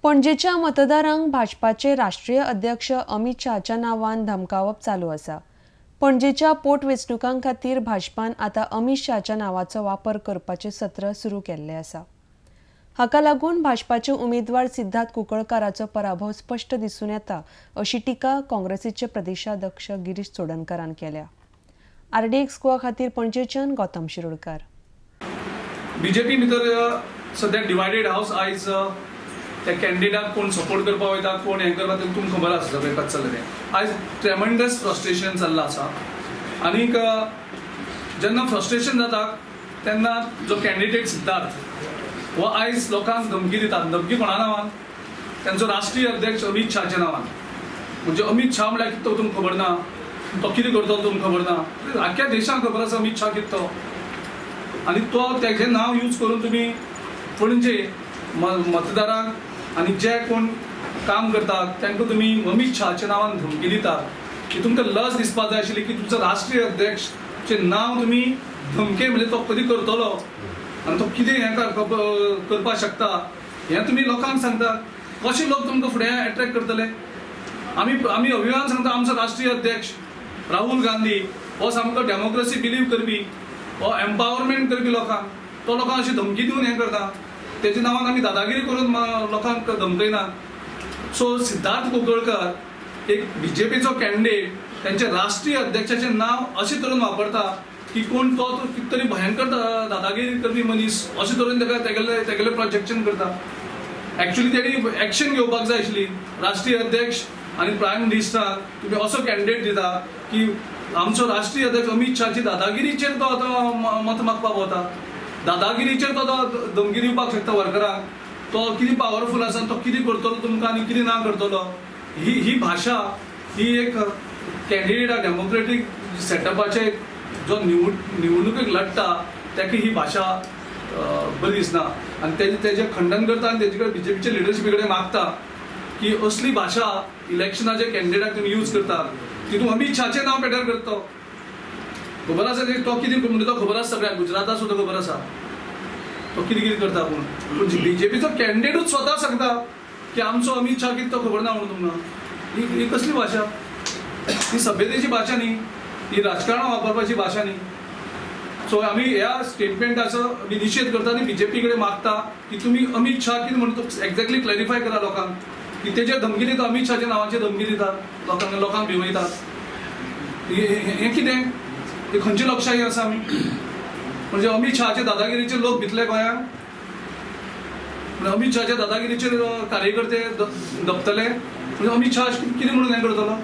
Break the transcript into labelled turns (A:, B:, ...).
A: पणजेच्या मतदारांक भाजपाचे राष्ट्रीय अध्यक्ष अमित शहाच्या नांवान धमकावप चालू आसा। पणजेच्या पोटवेंचणुकां खातीर भाजपान आतां अमित शहाच्या नांवाचो वापर करपाचें सत्र सुरू केल्लें आसा। हाका लागून भाजपाचे उमेदवार सिद्धार्थ कुंकळकाराचो पराभव स्पश्ट दिसून येता अशी टिका काँग्रेसीचे प्रदेशाध्यक्ष गिरीश चोडणकरान केल्या। RDX गोवा खातीर पणजेच्यान गौतम शिरोडकार।
B: बीजेपी भितर सध्या डिवायडेड हाऊस आयज त्या कॅन्डिडेटाक कोण सपोर्ट करपाक वयता कोण हें करता तें तुमकां खबर आसा सगळें कशें चल्लें तें। आयज ट्रेमेंडस फ्रस्ट्रेशन चल्लां आसा आनीक जेन्ना फ्रस्ट्रेशन जाता तेन्ना जो कॅन्डिडेट सिद्धार्थ हो आयज लोकांक धमकी दिता। धमकी कोणा नांवान? तांचो राष्ट्रीय अध्यक्ष अमित शहाच्या नांवान। म्हणजे अमित शहा म्हळ्यार कितें तो तुमकां खबर ना, तो कितें करतलो तुमकां खबर ना। आख्ख्या देशाक खबर आसा अमित शहा कितें तो, आनी तो तेजें नांव यूज करून तुमी पणजे मतदारांक आनी जे कोण काम करतात तांकां तुमी अमित शहाच्या नांवान धमकी दितात। की तुमकां लज दिसपाक जाय आशिल्ली की तुमचो राष्ट्रीय अध्यक्षचें नांव तुमी धमके म्हणजे तो कधी करतलो आनी तो कितें हें करपाक शकता हें तुमी लोकांक सांगतात। कशे लोक तुमकां फुडें अट्रॅक्ट करतले? आमी अभिमान सांगता आमचो राष्ट्रीय अध्यक्ष राहुल गांधी हो सामको डेमोक्रेसी बिलीव करपी, हो एम्पावरमेंट करपी लोकांक, तो लोकांक अशी धमकी दिवन हें करता। तेच्या नांवान आमी दादागिरी करून लोकांक धमकयनात। सो सिद्धार्थ कुंकळकर एक बीजेपीचो कॅन्डिडेट त्यांचे राष्ट्रीय अध्यक्षाचें नांव अशें तरेन वापरता की कोण तो कितें तरी भयंकर दादागिरी करपी मनीस अशें तरेन तेगेलें प्रोजेक्शन करता। एक्चुअली तेणी एक्शन घेवपाक जाय आशिल्ली। राष्ट्रीय अध्यक्ष आनी प्रायम मिनिस्टराक तुमी असो कॅन्डिडेट दिता की आमचो राष्ट्रीय अध्यक्ष अमित शहाची दादागिरीचेर तो आतां मत मागपाक वता। दादागिरीचेर तो धमकी दिवपाक शकता वर्करांक। तो कितें पावरफूल आसा, तो कितें करतलो तुमकां आनी कितें ना करतलो। ही भाशा ही एक कॅन्डिडेट डेमोक्रेटीक सेटअपाचे जो निवडणुकेक लढटा ताका ही भाशा बरी दिसना आनी तेजें खंडन करता आनी तेजे कडेन बीजेपीचे लिडरशिपी कडेन मागता की असली भाशा इलेक्शनाचे कॅन्डिडेटाक तुमी यूज करतात तितून अमित शहाचें नांव पेटर करता। खबर आसा तो कितें म्हणजे तो खबर आसा सगळ्यांक, गुजराताक सुद्दां खबर आसा तो कितें कितें करता पूण बीजेपीचो कॅन्डिडेटूच स्वता सांगता की आमचो अमित शहा कितें तो खबर ना म्हणून तुमकां। ही कसली भाशा? ही सभ्यतेची भाशा न्ही, ही राजकारणां वापरपाची भाशा न्ही। सो आमी ह्या स्टेटमेंटाचो आमी निशेध करता आनी बीजेपी कडेन मागता की तुमी अमित शहा कितें म्हणटा एक्झॅक्टली क्लॅरिफाय करा लोकांक की तेजे धमकी दिता, अमित शहाच्या नांवाचेर धमकी दितात लोकांक भिवयतात। हें कितें? ही खंयची लोकशाही आसा आमी? म्हणजे अमित शहाचे दादागिरीचेर लोक भितले गोंयांत? म्हणजे अमित शहाच्या दादागिरीचेर कार्यकर्ते दपतले? म्हणजे अमित शहा कितें म्हणून हें करतलो?